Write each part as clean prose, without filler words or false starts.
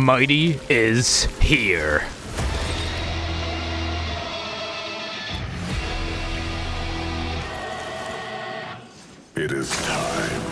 Mydei is here. It is time.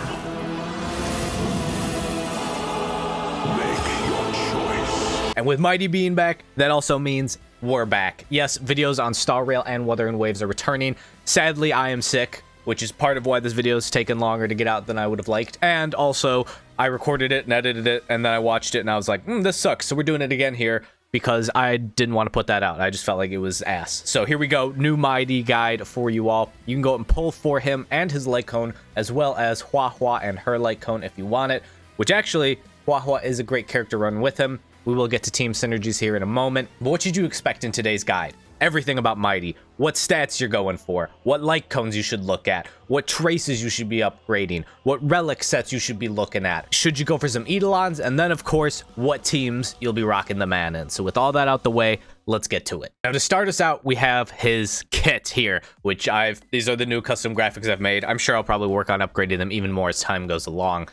Make your choice. And with Mydei being back, that also means we're back. Yes, videos on Star Rail and Wuthering Waves are returning. Sadly, I am sick, which is part of why this video has taken longer to get out than I would have liked. And also, I recorded it and edited it, and then I watched it, and I was like, this sucks. So we're doing it again here because I didn't want to put that out. I just felt like it was ass. So here we go. New Mydei guide for you all. You can go and pull for him and his lightcone, as well as huohuo and her lightcone if you want it, which actually, huohuo is a great character run with him. We will get to team synergies here in a moment. But what should you expect in today's guide? Everything about Mydei, what stats you're going for, what light cones you should look at, what traces you should be upgrading, what relic sets you should be looking at, should you go for some eidolons, and then of course, what teams you'll be rocking the man in. So with all that out the way, let's get to it. Now to start us out, we have his kit here, which these are the new custom graphics I've made. I'm sure I'll probably work on upgrading them even more as time goes along.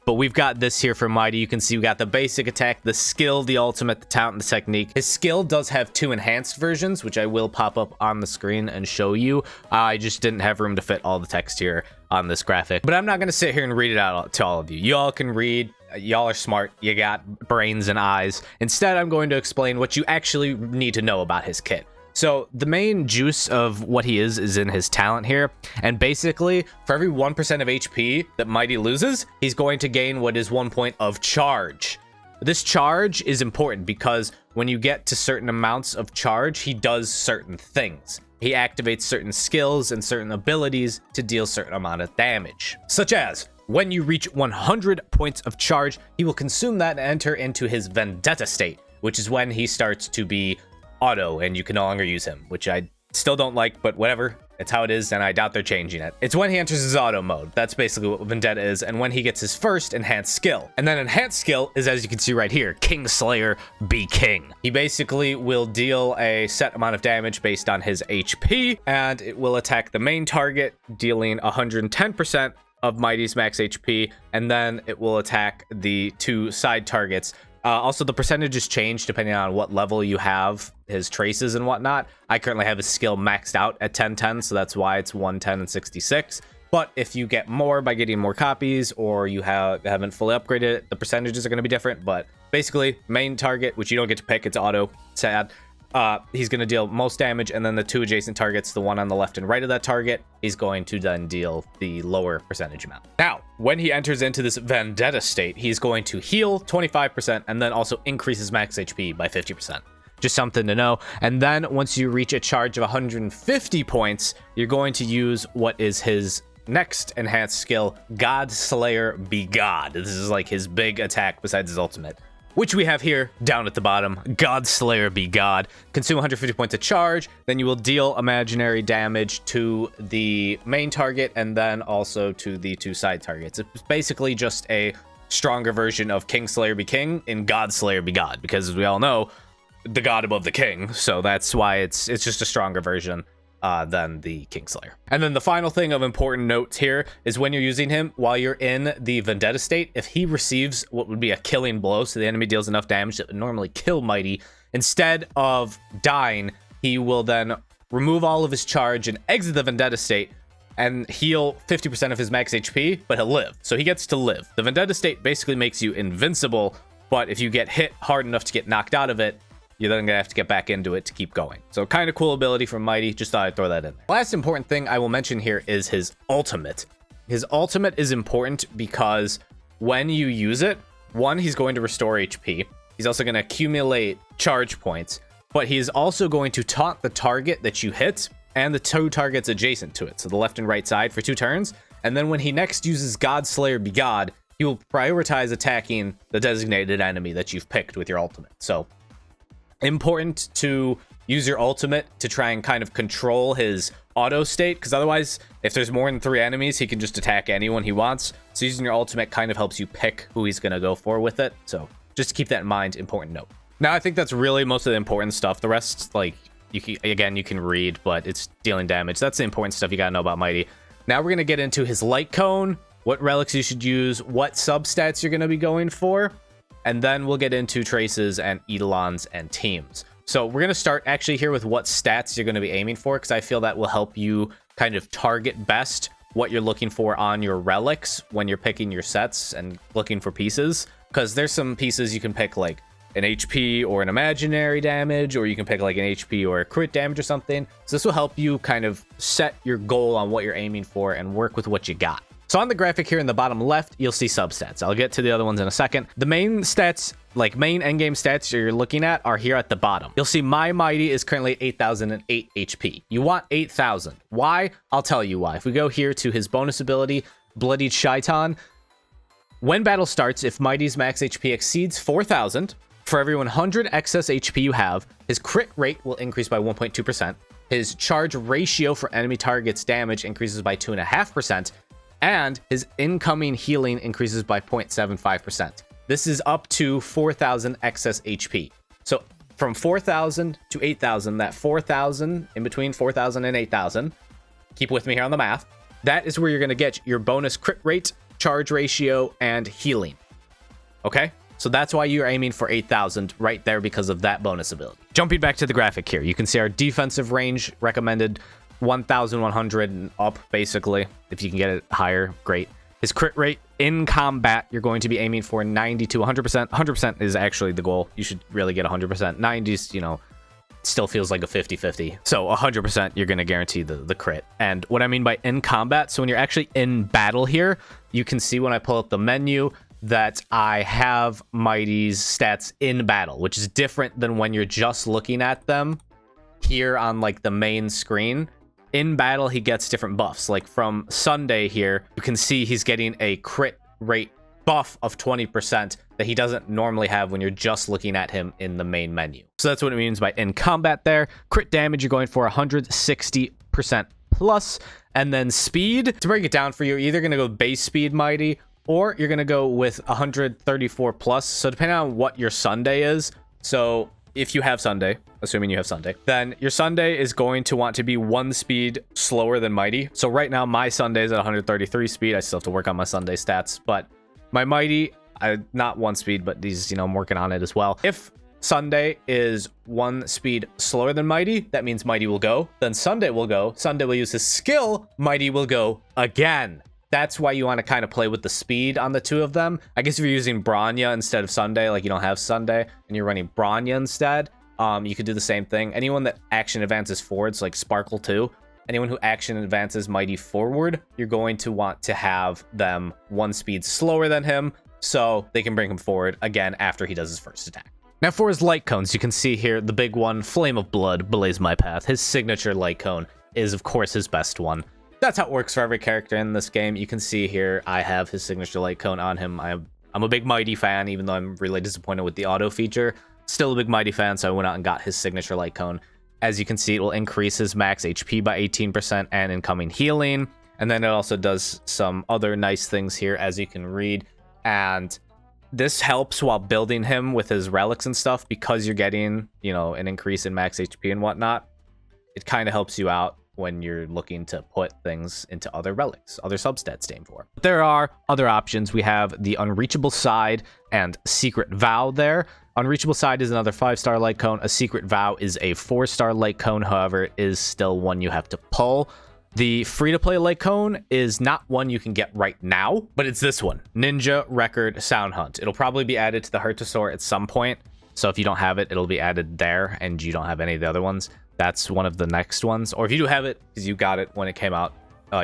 But we've got this here for Mydei. You can see we got the basic attack, the skill, the ultimate, the talent, and the technique. His skill does have 2 enhanced versions, which I will pop up on the screen and show you. I just didn't have room to fit all the text here on this graphic. But I'm not going to sit here and read it out to all of you. You all can read. Y'all are smart. You got brains and eyes. Instead, I'm going to explain what you actually need to know about his kit. So the main juice of what he is in his talent here, and basically for every 1% of HP that Mydei loses, he's going to gain what is 1 point of charge. This charge is important because when you get to certain amounts of charge, he does certain things. He activates certain skills and certain abilities to deal certain amount of damage, such as when you reach 100 points of charge, he will consume that and enter into his vendetta state, which is when he starts to be auto and you can no longer use him, which I still don't like, but whatever. It's how it is, and I doubt they're changing it. It's when he enters his auto mode. That's basically what Vendetta is, and when he gets his first enhanced skill. And then enhanced skill is, as you can see right here, King Slayer be King. He basically will deal a set amount of damage based on his HP, and it will attack the main target, dealing 110% of Mydei's max HP, and then it will attack the 2 side targets. Also, the percentages change depending on what level you have his traces and whatnot. I currently have his skill maxed out at 1010, so that's why it's 110 and 66. But if you get more by getting more copies, or you haven't fully upgraded it, the percentages are going to be different. But basically, main target, which you don't get to pick, it's auto, sad. He's going to deal most damage, and then the 2 adjacent targets, the one on the left and right of that target, he's going to then deal the lower percentage amount. Now, when he enters into this vendetta state, he's going to heal 25% and then also increase his max HP by 50%. Just something to know. And then once you reach a charge of 150 points, you're going to use what is his next enhanced skill, God Slayer be God. This is like his big attack besides his ultimate, which we have here down at the bottom. God Slayer be God. Consume 150 points of charge, then you will deal imaginary damage to the main target and then also to the 2 side targets. It's basically just a stronger version of King Slayer be King in God Slayer be God, because as we all know, the god above the king, so that's why it's just a stronger version than the Kingslayer. And then the final thing of important notes here is when you're using him while you're in the vendetta state, if he receives what would be a killing blow, so the enemy deals enough damage that would normally kill Mydei, instead of dying, he will then remove all of his charge and exit the vendetta state and heal 50% of his max HP, but he'll live. So he gets to live. The vendetta state basically makes you invincible, but if you get hit hard enough to get knocked out of it, you're then gonna have to get back into it to keep going. So kind of cool ability from Mydei. Just thought I'd throw that in there. Last important thing I will mention here is his ultimate. His ultimate is important because when you use it, 1, he's going to restore HP. He's also going to accumulate charge points, but he is also going to taunt the target that you hit and the 2 targets adjacent to it, so the left and right side for 2 turns. And then when he next uses God Slayer be God, he will prioritize attacking the designated enemy that you've picked with your ultimate. So important to use your ultimate to try and kind of control his auto state, because otherwise, if there's more than 3 enemies, he can just attack anyone he wants. So using your ultimate kind of helps you pick who he's going to go for with it. So just to keep that in mind, important note. Now, I think that's really most of the important stuff. The rest, like, you can read, but it's dealing damage. That's the important stuff you got to know about Mydei. Now we're going to get into his light cone, what relics you should use, what substats you're going to be going for. and then we'll get into traces and eidolons and teams. So we're going to start actually here with what stats you're going to be aiming for, because I feel that will help you kind of target best what you're looking for on your relics when you're picking your sets and looking for pieces. Because there's some pieces you can pick like an HP or an imaginary damage, or you can pick like an HP or a crit damage or something. So this will help you kind of set your goal on what you're aiming for and work with what you got. So on the graphic here in the bottom left, you'll see substats. I'll get to the other ones in a second. The main stats, like main endgame stats you're looking at, are here at the bottom. You'll see my Mydei is currently 8,008 HP. You want 8,000. Why? I'll tell you why. If we go here to his bonus ability, Bloodied Shaitan, when battle starts, if Mydei's max HP exceeds 4,000, for every 100 excess HP you have, his crit rate will increase by 1.2%. His charge ratio for enemy targets damage increases by 2.5%. And his incoming healing increases by 0.75%. This is up to 4,000 excess HP. So from 4,000 to 8,000, that 4,000, in between 4,000 and 8,000, keep with me here on the math, that is where you're going to get your bonus crit rate, charge ratio, and healing. Okay? So that's why you're aiming for 8,000 right there, because of that bonus ability. Jumping back to the graphic here, you can see our defensive range recommended 1,100 and up, basically. If you can get it higher, great. His crit rate in combat, you're going to be aiming for 90 to 100%. 100% is actually the goal. You should really get 100%. 90's, you know, still feels like a 50-50. So 100%, you're going to guarantee the crit. And what I mean by in combat, so when you're actually in battle here, you can see when I pull up the menu that I have Mydei's stats in battle, which is different than when you're just looking at them here on like the main screen. In battle, he gets different buffs. Like from Sunday here, you can see he's getting a crit rate buff of 20% that he doesn't normally have when you're just looking at him in the main menu. So that's what it means by in combat there. Crit damage, you're going for 160% plus. And then speed, to break it down for you, you're either going to go base speed Mydei, or you're going to go with 134 plus. So depending on what your Sunday is, so if you have Sunday, assuming you have Sunday, then your Sunday is going to want to be 1 speed slower than Mydei. So right now, my Sunday is at 133 speed. I still have to work on my Sunday stats, but my Mydei, not 1 speed, but these, you know, I'm working on it as well. If Sunday is 1 speed slower than Mydei, that means Mydei will go. Then Sunday will go. Sunday will use his skill. Mydei will go again. That's why you want to kind of play with the speed on the two of them. I guess if you're using Bronya instead of Sunday, like you don't have Sunday and you're running Bronya instead, you could do the same thing. Anyone that action advances forwards, like Sparkle 2, anyone who action advances Mydei forward, you're going to want to have them 1 speed slower than him so they can bring him forward again after he does his first attack. Now for his light cones, you can see here the big one, Flame of Blood, Blaze My Path. His signature light cone is, of course, his best one. That's how it works for every character in this game. You can see here I have his signature light cone on him. I'm a big Mydei fan, even though I'm really disappointed with the auto feature. Still a big Mydei fan, so I went out and got his signature light cone. As you can see, it will increase his max HP by 18% and incoming healing. And then it also does some other nice things here, as you can read. And this helps while building him with his relics and stuff, because you're getting, you know, an increase in max HP and whatnot. It kind of helps you out when you're looking to put things into other relics, other substats to aim for. There are other options. We have the Unreachable Side and Secret Vow there. Unreachable Side is another 5-star light cone. A Secret Vow is a 4-star light cone, however, it is still one you have to pull. The free-to-play light cone is not one you can get right now, but it's this one, Ninja Record Sound Hunt. It'll probably be added to the Hertosaur at some point, so if you don't have it, it'll be added there, and you don't have any of the other ones. That's one of the next ones. Or if you do have it, because you got it when it came out,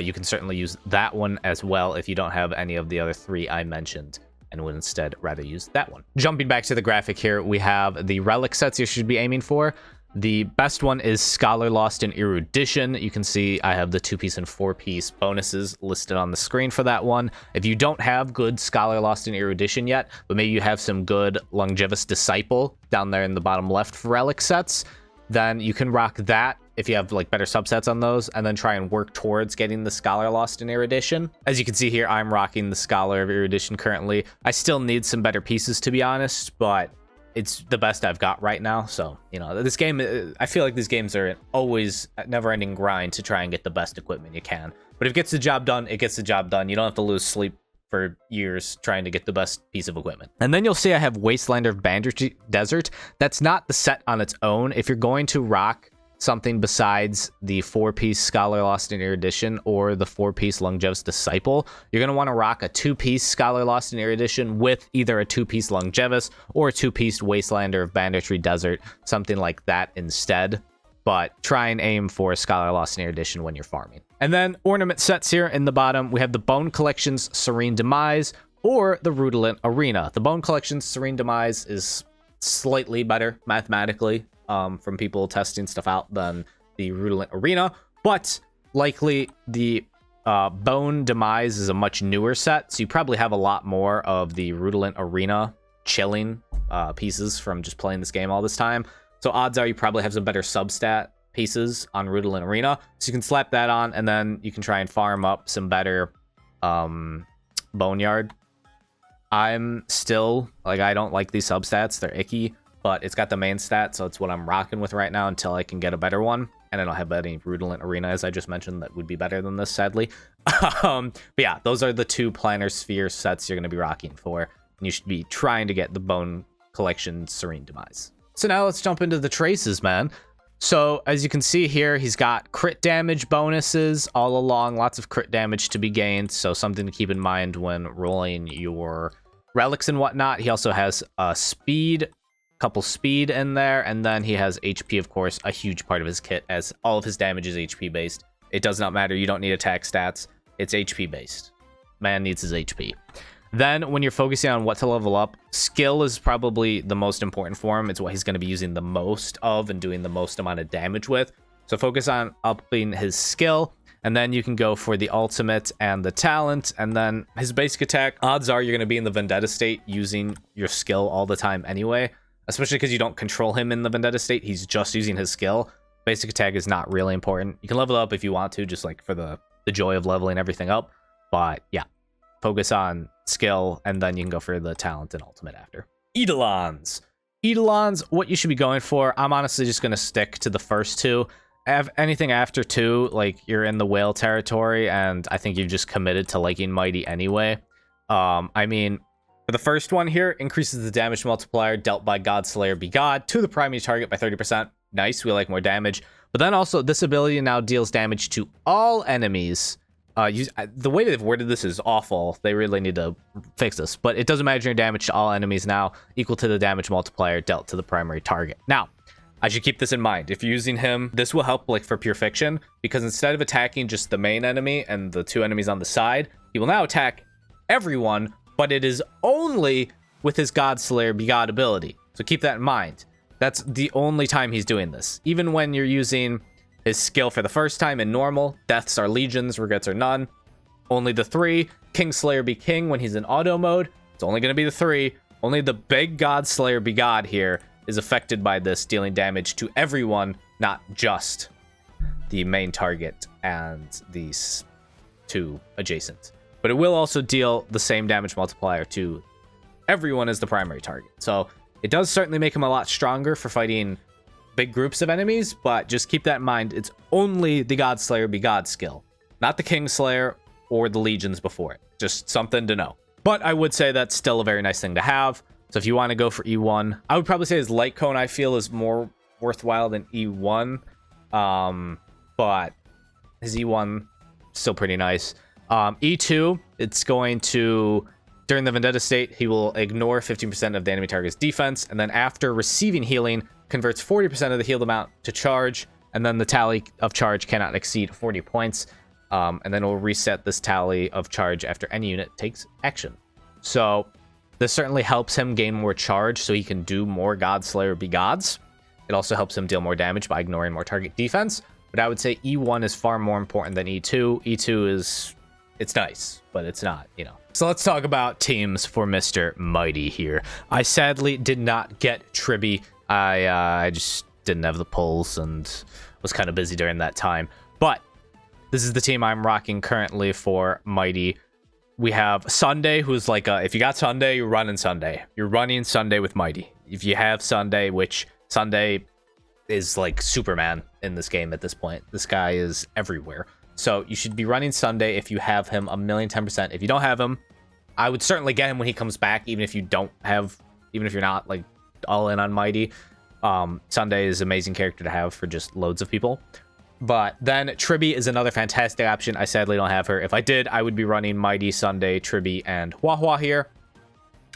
you can certainly use that one as well if you don't have any of the other 3 I mentioned and would instead rather use that one. Jumping back to the graphic here, we have the relic sets you should be aiming for. The best one is Scholar Lost in Erudition. You can see I have the 2-piece and 4-piece bonuses listed on the screen for that one. If you don't have good Scholar Lost in Erudition yet, but maybe you have some good Longevous Disciple down there in the bottom left for relic sets, then you can rock that if you have like better subsets on those, and then try and work towards getting the Scholar Lost in Erudition. As you can see here, I'm rocking the Scholar of Erudition currently. I still need some better pieces, to be honest, but it's the best I've got right now. So, you know, this game, I feel like these games are always a never-ending grind to try and get the best equipment you can. But if it gets the job done, it gets the job done. You don't have to lose sleep for years trying to get the best piece of equipment. And then you'll see I have Wastelander of Bandersnatch Desert. That's not the set on its own. If you're going to rock something besides the 4-piece Scholar Lost in Erudition or the 4-piece Longevous Disciple, you're going to want to rock a 2-piece Scholar Lost in Erudition with either a 2-piece Longevous or a 2-piece Wastelander of Bandersnatch Desert, something like that instead. But try and aim for Scholar Lost in Erudition when you're farming. And then ornament sets here in the bottom, we have the Bone Collection's Serene Demise or the Rutilant Arena. The Bone Collection's Serene Demise is slightly better mathematically from people testing stuff out than the Rutilant Arena, but likely the Bone Demise is a much newer set, so you probably have a lot more of the Rutilant Arena chilling pieces from just playing this game all this time. So odds are you probably have some better substat pieces on Rutilant Arena. So you can slap that on, and then you can try and farm up some better Boneyard. I'm still, like, I don't like these substats. They're icky, but it's got the main stat, so it's what I'm rocking with right now until I can get a better one. And I don't have any Rutilant Arena, as I just mentioned, that would be better than this, sadly. But yeah, those are the 2 planar sphere sets you're going to be rocking for. And you should be trying to get the Bone Collection Serene Demise. So now let's jump into the traces, man. So as you can see here, he's got crit damage bonuses all along, lots of crit damage to be gained. So something to keep in mind when rolling your relics and whatnot. He also has speed, couple speed in there, and then he has HP, of course, a huge part of his kit, as all of his damage is HP based. It does not matter. You don't need attack stats. It's HP based. Man needs his HP. Then when you're focusing on what to level up, skill is probably the most important for him. It's what he's going to be using the most of and doing the most amount of damage with. So focus on upping his skill, and then you can go for the ultimate and the talent, and then his basic attack. Odds are you're going to be in the Vendetta state using your skill all the time anyway, especially because you don't control him in the Vendetta state. He's just using his skill. Basic attack is not really important. You can level up if you want to, just like for the joy of leveling everything up. But yeah, focus on skill, and then you can go for the talent and ultimate after. Eidolons. Eidolons, what you should be going for, I'm honestly just going to stick to the first 2. Anything after 2, like, you're in the whale territory, and I think you've just committed to liking Mydei anyway. I mean, for the first one here, increases the damage multiplier dealt by Godslayer Be God to the primary target by 30%. Nice, we like more damage. But then also, this ability now deals damage to all enemies. The way they've worded this is awful. They really need to fix this. But it does imaginary damage to all enemies now, equal to the damage multiplier dealt to the primary target. Now, I should keep this in mind. If you're using him, this will help like for Pure Fiction, because instead of attacking just the main enemy and the 2 enemies on the side, he will now attack everyone, but it is only with his Godslayer Be God ability. So keep that in mind. That's the only time he's doing this. Even when you're using his skill for the first time in normal, deaths are legions, regrets are none. Only the 3. Kingslayer Be King when he's in auto mode. It's only going to be the 3. Only the big Godslayer Be God here is affected by this, dealing damage to everyone, not just the main target and these 2 adjacent. But it will also deal the same damage multiplier to everyone as the primary target. So it does certainly make him a lot stronger for fighting big groups of enemies, but just keep that in mind. It's only the Godslayer Be God skill, not the Kingslayer or the legions before it. Just something to know. But I would say that's still a very nice thing to have. So if you want to go for E1, I would probably say his Lightcone, I feel, is more worthwhile than E1. But his E1 still pretty nice. E2, it's going to, during the Vendetta state, he will ignore 15% of the enemy target's defense, and then after receiving healing, converts 40% of the healed amount to charge, and then the tally of charge cannot exceed 40 points, and then it will reset this tally of charge after any unit takes action. So this certainly helps him gain more charge so he can do more Godslayer Be Gods. It also helps him deal more damage by ignoring more target defense, but I would say E1 is far more important than E2. E2 is, it's nice, but it's not, you know. So let's talk about teams for Mr. Mydei here. I sadly did not get Tribby. I just didn't have the pulls and was kind of busy during that time. But this is the team I'm rocking currently for Mydei. We have Sunday, who's like, if you got Sunday, you're running Sunday. You're running Sunday with Mydei. If you have Sunday, which Sunday is like Superman in this game at this point. This guy is everywhere. So you should be running Sunday if you have him 1,010%. If you don't have him, I would certainly get him when he comes back, even if you're not like all in on Mydei. Sunday is an amazing character to have for just loads of people. But then Tribby is another fantastic option. I sadly don't have her. If I did, I would be running Mydei, Sunday, Tribby, and huohuo here.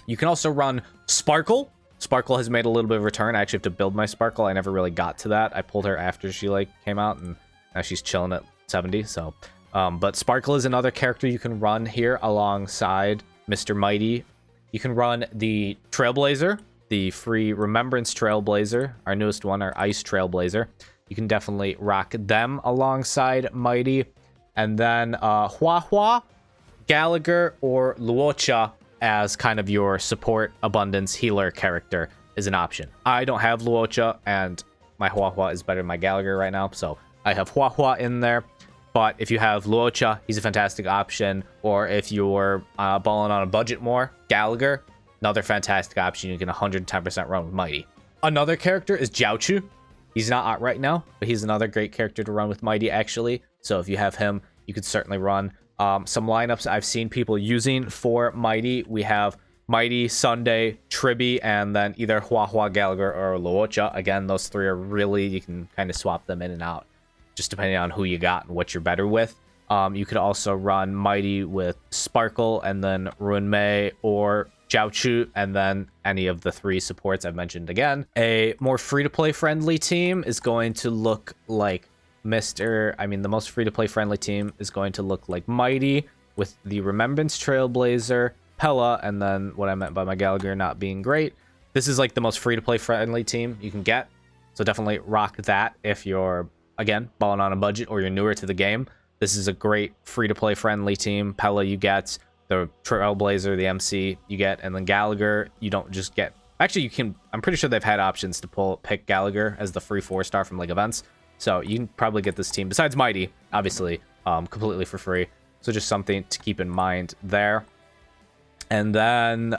You can also run Sparkle. Sparkle has made a little bit of a return. I actually have to build my Sparkle. I never really got to that. I pulled her after she like came out, and now she's chilling at 70. So, but Sparkle is another character you can run here alongside Mr. Mydei. You can run the Trailblazer, the free Remembrance Trailblazer, our newest one, our Ice Trailblazer. You can definitely rock them alongside Mydei. And then huohuo, Gallagher, or Luocha as kind of your support abundance healer character is an option. I don't have Luocha, and my huohuo is better than my Gallagher right now, so I have huohuo in there. But if you have Luocha, he's a fantastic option. Or if you're balling on a budget more, Gallagher, another fantastic option. You can 110% run with Mydei. Another character is Jiaochu. He's not out right now, but he's another great character to run with Mydei, actually. So if you have him, you could certainly run. Some lineups I've seen people using for Mydei. We have Mydei, Sunday, Tribby, and then either huohuo, Gallagher, or Luocha. Again, those three are really, you can kind of swap them in and out, just depending on who you got and what you're better with. You could also run Mydei with Sparkle, and then Runmei or Jiaochu, and then any of the three supports I've mentioned again. A more free-to-play friendly team is going to look like the most free-to-play friendly team is going to look like Mydei with the Remembrance Trailblazer, Pella, and then what I meant by my Gallagher not being great. This is like the most free-to-play friendly team you can get, so definitely rock that if you're, again, balling on a budget or you're newer to the game. This is a great free-to-play friendly team. Pella you get, the Trailblazer, the MC you get, and then Gallagher you don't just get. Actually, you can. I'm pretty sure they've had options to pick Gallagher as the free 4-star from like events. So you can probably get this team, besides Mydei, obviously, completely for free. So just something to keep in mind there. And then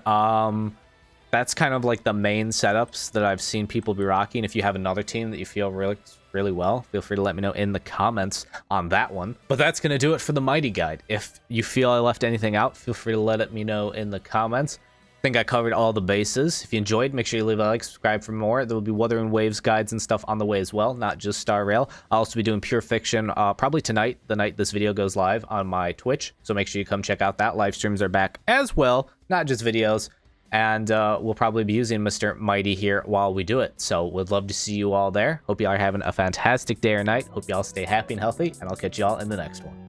that's kind of like the main setups that I've seen people be rocking. If you have another team that you feel really well, feel free to let me know in the comments on that one. But that's going to do it for the Mydei guide. If you feel I left anything out, feel free to let me know in the comments. I think I covered all the bases. If you enjoyed, make sure you leave a like, subscribe for more. There will be Wuthering Waves guides and stuff on the way as well, not just Star Rail. I'll also be doing Pure Fiction probably tonight, the night this video goes live on my Twitch. So make sure you come check out that. Live streams are back as well, not just videos. And we'll probably be using Mr. Mydei here while we do it. So would love to see you all there. Hope you all are having a fantastic day or night. Hope you all stay happy and healthy, and I'll catch you all in the next one.